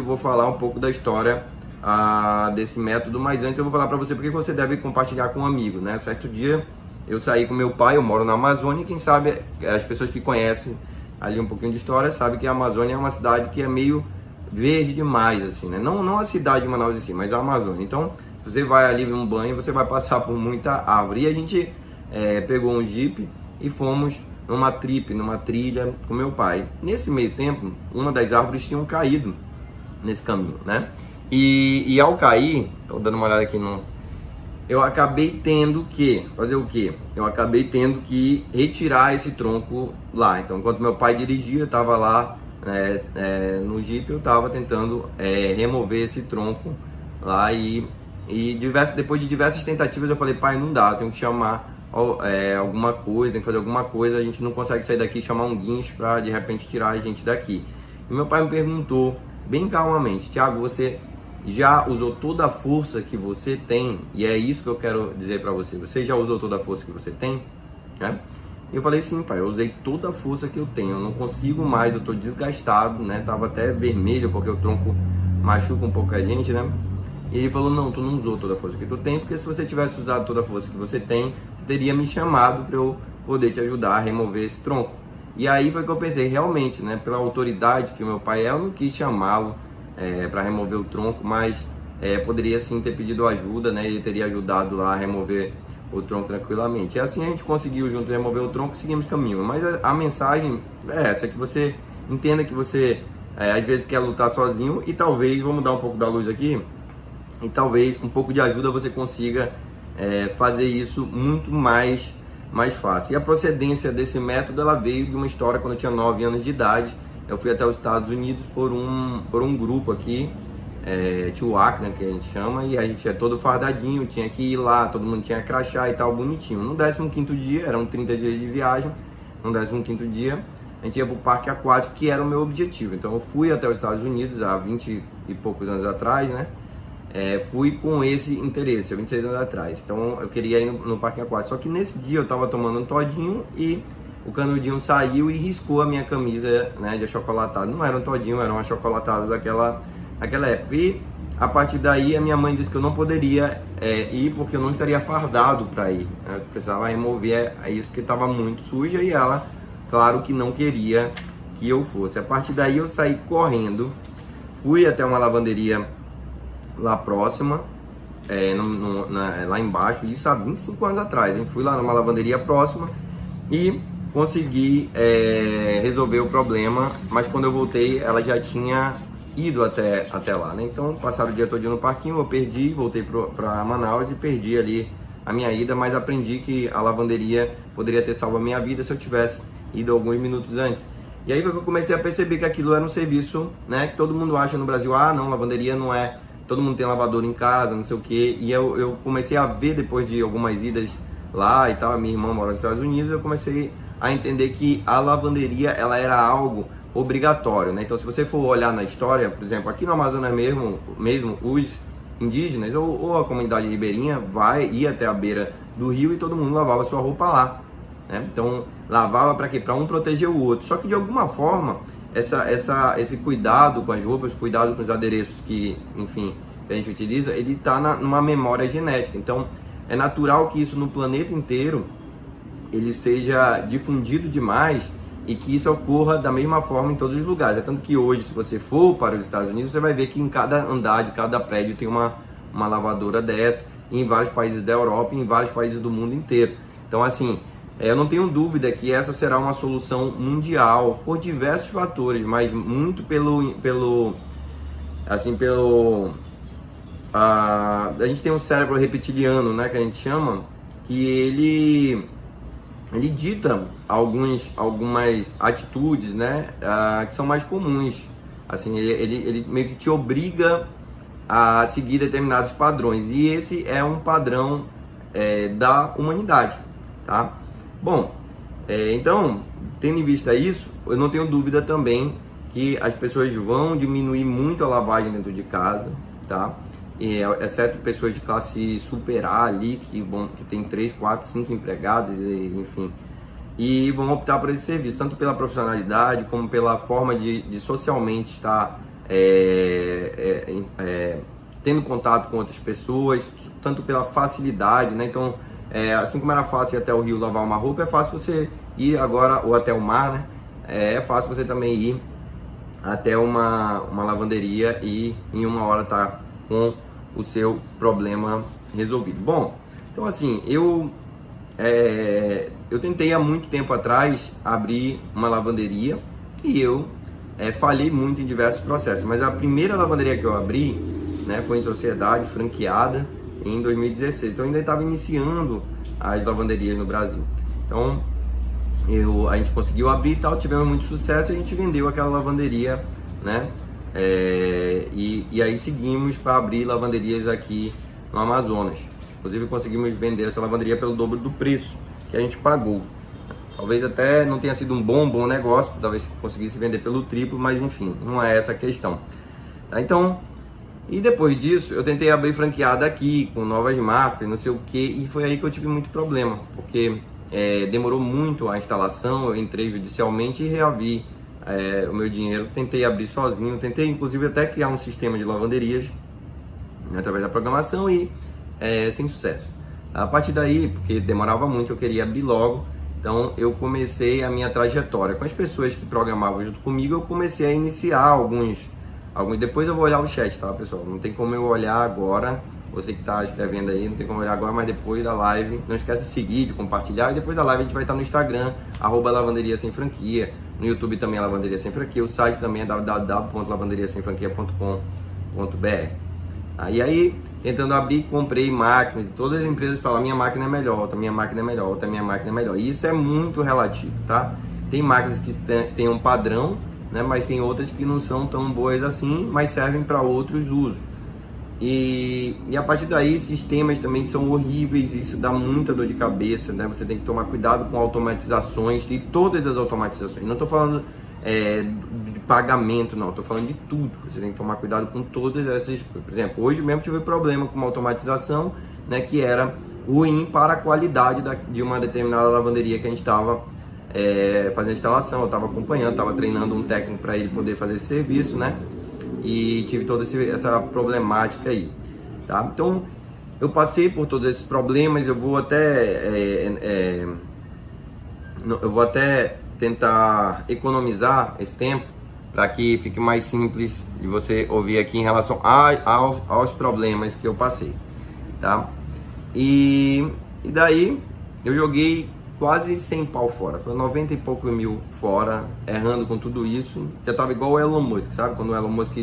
Eu vou falar um pouco da história desse método, mas antes eu vou falar para você porque você deve compartilhar com um amigo, né? Certo dia eu saí com meu pai, eu moro na Amazônia, e quem sabe as pessoas que conhecem ali um pouquinho de história sabem que a Amazônia é uma cidade que é meio verde demais, assim, né? Não a cidade de Manaus em si, mas a Amazônia. Então, você vai ali num banho, você vai passar por muita árvore. E a gente pegou um Jeep e fomos numa trilha com meu pai. Nesse meio tempo, uma das árvores tinha caído nesse caminho, né? E ao cair, tô dando uma olhada aqui no... Eu acabei tendo que fazer o quê? Eu acabei tendo que retirar esse tronco lá. Então, enquanto meu pai dirigia, eu estava lá no Jeep, eu estava tentando remover esse tronco lá depois de diversas tentativas eu falei, pai, não dá, eu tenho que chamar alguma coisa, tem que fazer alguma coisa, a gente não consegue sair daqui, chamar um guincho para de repente tirar a gente daqui. E meu pai me perguntou bem calmamente, Thiago, você já usou toda a força que você tem? E é isso que eu quero dizer para você, você já usou toda a força que você tem? Né? E eu falei, sim, pai, eu usei toda a força que eu tenho, eu não consigo mais, eu tô desgastado, né? Tava até vermelho porque o tronco machuca um pouco a gente, né? E ele falou, não, tu não usou toda a força que tu tem, porque se você tivesse usado toda a força que você tem, você teria me chamado para eu poder te ajudar a remover esse tronco. E aí foi que eu pensei, realmente, né, pela autoridade que o meu pai é, eu não quis chamá-lo para remover o tronco, mas poderia sim ter pedido ajuda, né, ele teria ajudado lá a remover o tronco tranquilamente. E assim a gente conseguiu junto remover o tronco e seguimos caminho. Mas a mensagem é essa, que você entenda que você às vezes quer lutar sozinho e talvez, vamos dar um pouco da luz aqui, e talvez com um pouco de ajuda você consiga fazer isso muito mais fácil. E a procedência desse método, ela veio de uma história quando eu tinha 9 anos de idade. Eu fui até os Estados Unidos por um grupo aqui, TUAC, né, que a gente chama, e a gente é todo fardadinho, tinha que ir lá, todo mundo tinha crachá e tal, bonitinho. No 15º dia, eram 30 dias de viagem, no 15º dia, a gente ia para o parque aquático, que era o meu objetivo. Então eu fui até os Estados Unidos há 20 e poucos anos atrás, né? Fui com esse interesse, há 26 anos atrás. Então eu queria ir no parque aquático. Só que nesse dia eu estava tomando um todinho e o canudinho saiu e riscou a minha camisa, né, de achocolatado. Não era um todinho, era um achocolatado daquela época. E a partir daí a minha mãe disse que eu não poderia ir porque eu não estaria fardado para ir, né? Eu precisava remover isso porque estava muito suja e ela, claro que não queria que eu fosse. A partir daí eu saí correndo, fui até uma lavanderia lá próxima, lá embaixo, isso há 25 anos atrás, hein? Fui lá numa lavanderia próxima e consegui resolver o problema, mas quando eu voltei ela já tinha ido até lá, né? Então passaram o dia todo no parquinho, eu perdi, voltei para Manaus e perdi ali a minha ida, mas aprendi que a lavanderia poderia ter salvo a minha vida se eu tivesse ido alguns minutos antes. E aí foi que eu comecei a perceber que aquilo era um serviço, né, que todo mundo acha no Brasil, não, lavanderia não é... Todo mundo tem lavador em casa, não sei o que. E eu comecei a ver, depois de algumas idas lá e tal, a minha irmã mora nos Estados Unidos, eu comecei a entender que a lavanderia, ela era algo obrigatório, né? Então, se você for olhar na história, por exemplo, aqui no Amazonas mesmo os indígenas ou a comunidade ribeirinha ia até a beira do rio e todo mundo lavava sua roupa lá, né? Então, lavava para quê? Para um proteger o outro. Só que, de alguma forma, esse cuidado com as roupas, cuidado com os adereços que, enfim, que a gente utiliza, ele está numa memória genética. Então, é natural que isso no planeta inteiro ele seja difundido demais e que isso ocorra da mesma forma em todos os lugares. É tanto que hoje, se você for para os Estados Unidos, você vai ver que em cada andar de cada prédio tem uma lavadora dessa, em vários países da Europa e em vários países do mundo inteiro. Então, assim, eu não tenho dúvida que essa será uma solução mundial por diversos fatores, mas muito a gente tem um cérebro reptiliano, né, que a gente chama, que ele dita algumas atitudes, né, que são mais comuns. Assim, ele meio que te obriga a seguir determinados padrões, e esse é um padrão da humanidade, tá? Bom, então, tendo em vista isso, eu não tenho dúvida também que as pessoas vão diminuir muito a lavagem dentro de casa, tá? Exceto pessoas de classe super A ali, que tem 3, 4, 5 empregados, enfim, e vão optar por esse serviço, tanto pela profissionalidade como pela forma de socialmente estar tendo contato com outras pessoas, tanto pela facilidade, né? Então, assim como era fácil ir até o rio lavar uma roupa, é fácil você ir agora, ou até o mar, né? É fácil você também ir até uma lavanderia e em uma hora tá com o seu problema resolvido. Bom, então assim, eu tentei há muito tempo atrás abrir uma lavanderia e eu falhei muito em diversos processos, mas a primeira lavanderia que eu abri, né, foi em sociedade, franqueada, em 2016. Então eu ainda estava iniciando as lavanderias no Brasil. Então a gente conseguiu abrir e tal, tivemos muito sucesso, a gente vendeu aquela lavanderia, né? E aí seguimos para abrir lavanderias aqui no Amazonas. Inclusive conseguimos vender essa lavanderia pelo dobro do preço que a gente pagou. Talvez até não tenha sido um bom negócio, talvez conseguisse vender pelo triplo, mas enfim, não é essa a questão. Tá? Então, e depois disso eu tentei abrir franqueada aqui, com novas marcas, não sei o que, e foi aí que eu tive muito problema, porque demorou muito a instalação, eu entrei judicialmente e reavi o meu dinheiro, tentei abrir sozinho, tentei inclusive até criar um sistema de lavanderias, né, através da programação e sem sucesso. A partir daí, porque demorava muito, eu queria abrir logo, então eu comecei a minha trajetória. Com as pessoas que programavam junto comigo, eu comecei a iniciar alguns. Depois eu vou olhar o chat, tá, pessoal? Não tem como eu olhar agora, você que está escrevendo aí, não tem como olhar agora, mas depois da live, não esquece de seguir, de compartilhar, e depois da live a gente vai estar no Instagram, @lavanderia sem franquia, no YouTube também é Lavanderia Sem Franquia, o site também é www.lavanderiasemfranquia.com.br. E aí, tentando abrir, comprei máquinas, e todas as empresas falam, minha máquina é melhor, outra minha máquina é melhor, outra minha máquina é melhor. E isso é muito relativo, tá? Tem máquinas que têm um padrão, né? Mas tem outras que não são tão boas assim, mas servem para outros usos. E a partir daí, sistemas também são horríveis, isso dá muita dor de cabeça, né? Você tem que tomar cuidado com automatizações, e todas as automatizações. Não estou falando de pagamento, não, estou falando de tudo. Você tem que tomar cuidado com todas essas. Por exemplo, hoje mesmo tive problema com uma automatização, né, que era ruim para a qualidade de uma determinada lavanderia que a gente estava fazendo a instalação. Eu estava acompanhando, estava treinando um técnico para ele poder fazer esse serviço, né? E tive toda essa problemática aí, tá? Então eu passei por todos esses problemas. Eu vou até tentar economizar esse tempo para que fique mais simples de você ouvir aqui em relação aos problemas que eu passei, tá? E daí eu joguei quase 100 pau fora, foi 90 e poucos mil fora, errando com tudo isso. Já tava igual o Elon Musk, sabe? Quando o Elon Musk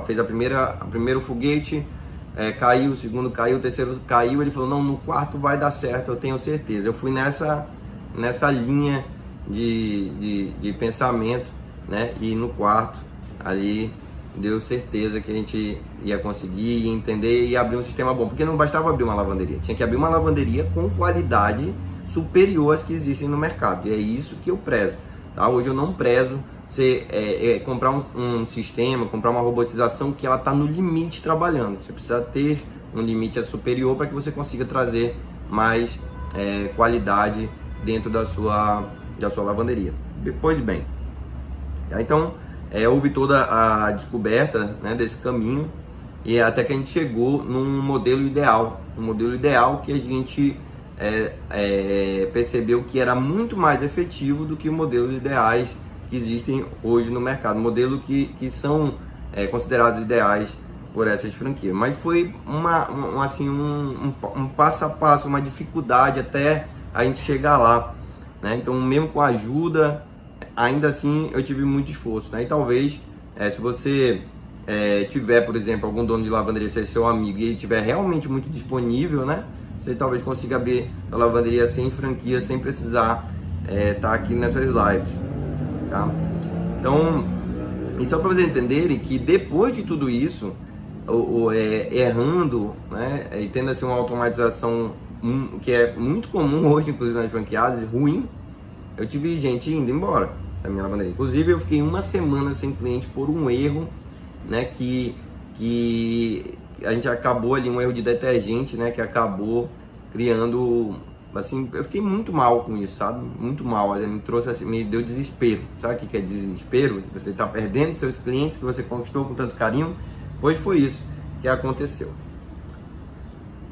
fez o primeiro foguete, caiu, o segundo caiu, o terceiro caiu, ele falou, não, no quarto vai dar certo, eu tenho certeza. Eu fui nessa linha de pensamento, né? E no quarto ali deu certeza que a gente ia conseguir, ia entender e abrir um sistema bom, porque não bastava abrir uma lavanderia, tinha que abrir uma lavanderia com qualidade superior às que existem no mercado, e é isso que eu prezo, tá? Hoje eu não prezo você comprar um sistema, comprar uma robotização que ela está no limite trabalhando. Você precisa ter um limite superior para que você consiga trazer mais qualidade dentro da sua lavanderia. Pois bem, então houve toda a descoberta, né, desse caminho, e até que a gente chegou num modelo ideal, que a gente percebeu que era muito mais efetivo do que os modelos ideais que existem hoje no mercado, modelos que são considerados ideais por essas franquias. Mas foi um passo a passo, uma dificuldade até a gente chegar lá, né? Então, mesmo com a ajuda, ainda assim eu tive muito esforço, né? E talvez, se você tiver, por exemplo, algum dono de lavanderia, se é seu amigo e ele estiver realmente muito disponível, né? Você talvez consiga abrir a lavanderia sem franquia, sem precisar estar aqui nessas lives, tá? Então, e só para vocês entenderem que depois de tudo isso, errando, né, e tendo assim uma automatização que é muito comum hoje, inclusive nas franqueadas, ruim, eu tive gente indo embora da minha lavanderia. Inclusive eu fiquei uma semana sem cliente por um erro, né, que a gente acabou ali, um erro de detergente, né, que acabou criando assim, eu fiquei muito mal com isso, sabe? Muito mal, me trouxe assim, me deu desespero. Sabe o que é desespero? Você tá perdendo seus clientes que você conquistou com tanto carinho? Pois foi isso que aconteceu.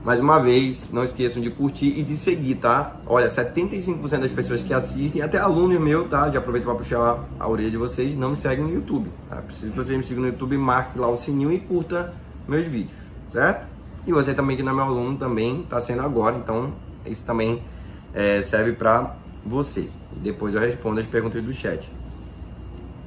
Mais uma vez, não esqueçam de curtir e de seguir, tá? Olha, 75% das pessoas que assistem, até alunos meus, tá? Já aproveito para puxar a orelha de vocês, não me seguem no YouTube, tá? Preciso que vocês me sigam no YouTube, marque lá o sininho e curta meus vídeos, certo? E você também que não é meu aluno, também tá sendo agora, então isso também serve para você. Depois eu respondo as perguntas do chat.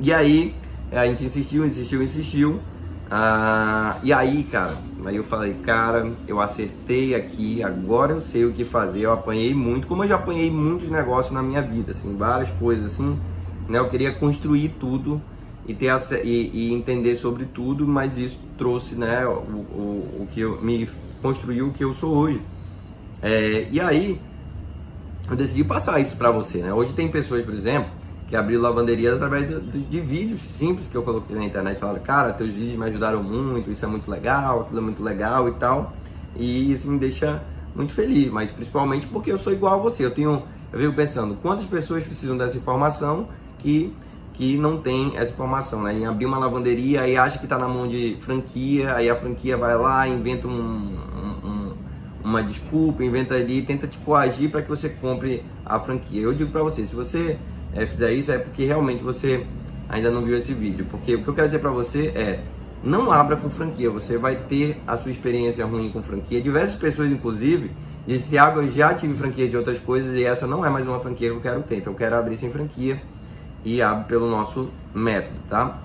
E aí, a gente insistiu. E aí, cara, aí eu falei, cara, eu acertei aqui, agora eu sei o que fazer. Eu apanhei muito, como eu já apanhei muitos negócios na minha vida, assim, várias coisas assim, né? Eu queria construir tudo e ter e entender sobre tudo, mas isso trouxe, né, o que me construiu o que eu sou hoje. E aí eu decidi passar isso para você, né? Hoje tem pessoas, por exemplo, que abriu lavanderias através de vídeos simples que eu coloquei na internet. Falaram, cara, teus vídeos me ajudaram muito, isso é muito legal, aquilo é muito legal e tal. E isso me deixa muito feliz, mas principalmente porque eu sou igual a você. Eu fico pensando, quantas pessoas precisam dessa informação que não tem essa informação, né? Em abrir uma lavanderia e acha que está na mão de franquia, aí a franquia vai lá, inventa uma desculpa, inventa ali, tenta te coagir para que você compre a franquia. Eu digo para você, se você fizer isso, é porque realmente você ainda não viu esse vídeo. Porque o que eu quero dizer para você é, não abra com franquia, você vai ter a sua experiência ruim com franquia. Diversas pessoas, inclusive, dizem, Thiago, eu já tive franquia de outras coisas e essa não é mais uma franquia que eu quero ter. Então eu quero abrir sem franquia e abro pelo nosso método, tá?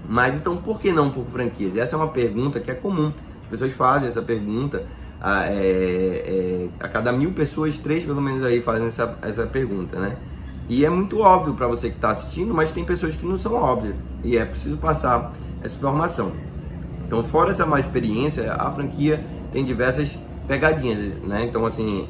Mas então por que não por franquias? Essa é uma pergunta que é comum. As pessoas fazem essa pergunta. A cada 1000 pessoas, 3 pelo menos aí fazem essa pergunta, né? E é muito óbvio para você que está assistindo, mas tem pessoas que não são óbvias e é preciso passar essa informação. Então, fora essa má experiência, a franquia tem diversas pegadinhas, né? Então, assim,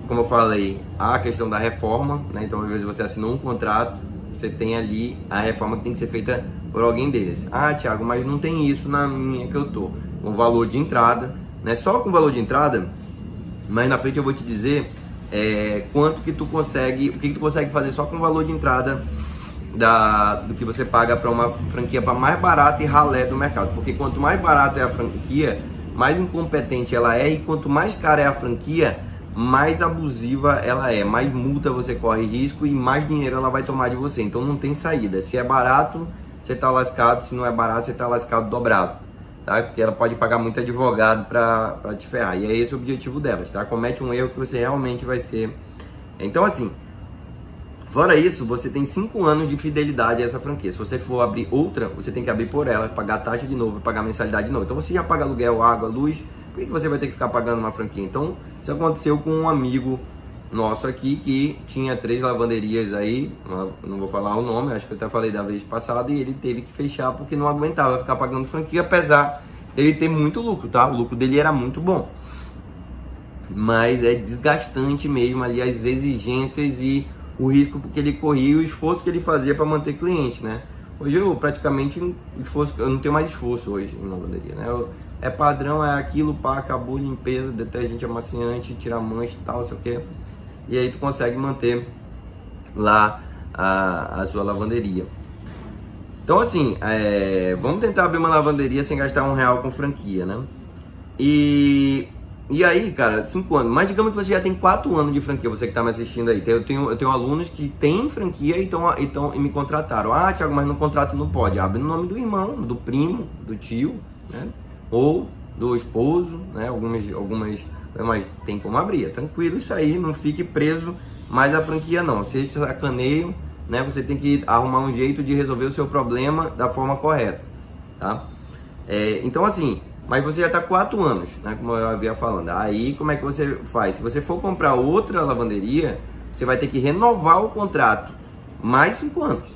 como eu falei, há a questão da reforma, né? Então, às vezes você assinou um contrato, você tem ali a reforma que tem que ser feita por alguém deles. Ah, Thiago, mas não tem isso na minha que eu tô. Com valor de entrada, né? Só com valor de entrada, mas na frente eu vou te dizer quanto que tu consegue, o que tu consegue fazer só com o valor de entrada do que você paga para uma franquia para mais barata e ralé do mercado. Porque quanto mais barata é a franquia, mais incompetente ela é, e quanto mais cara é a franquia, mais abusiva ela é, mais multa você corre risco e mais dinheiro ela vai tomar de você. Então não tem saída. Se é barato, você tá lascado. Se não é barato, você tá lascado dobrado, tá? Porque ela pode pagar muito advogado para te ferrar. E é esse o objetivo delas, tá? Comete um erro que você realmente vai ser. Então, assim, fora isso, você tem 5 anos de fidelidade a essa franquia. Se você for abrir outra, você tem que abrir por ela, pagar taxa de novo, pagar mensalidade de novo. Então você já paga aluguel, água, luz, por que você vai ter que ficar pagando uma franquia? Então, isso aconteceu com um amigo nosso aqui que tinha 3 lavanderias aí, não vou falar o nome, acho que eu até falei da vez passada, e ele teve que fechar porque não aguentava ficar pagando franquia, apesar dele ter muito lucro, tá? O lucro dele era muito bom, mas é desgastante mesmo ali as exigências e o risco que ele corria e o esforço que ele fazia para manter cliente, né? Hoje eu praticamente eu não tenho mais esforço hoje em lavanderia, né? É padrão, é aquilo, pá, acabou, limpeza, detergente amaciante, tira mancha e tal, sei o que. E aí tu consegue manter lá a sua lavanderia. Então assim, vamos tentar abrir uma lavanderia sem gastar R$1 com franquia, né? E aí, cara, 5 anos. Mas digamos que você já tem 4 anos de franquia, você que tá me assistindo aí. Eu tenho alunos que têm franquia e me contrataram. Ah, Thiago, mas no contrato não pode. Abre no nome do irmão, do primo, do tio, né? Ou do esposo, né? Algumas, mas tem como abrir, é tranquilo isso aí, não fique preso mais à franquia não. Se eles sacaneiam, né? Você tem que arrumar um jeito de resolver o seu problema da forma correta, tá? Então assim, mas você já está 4 anos, né? Como eu havia falando. Aí como é que você faz? Se você for comprar outra lavanderia, você vai ter que renovar o contrato mais 5 anos.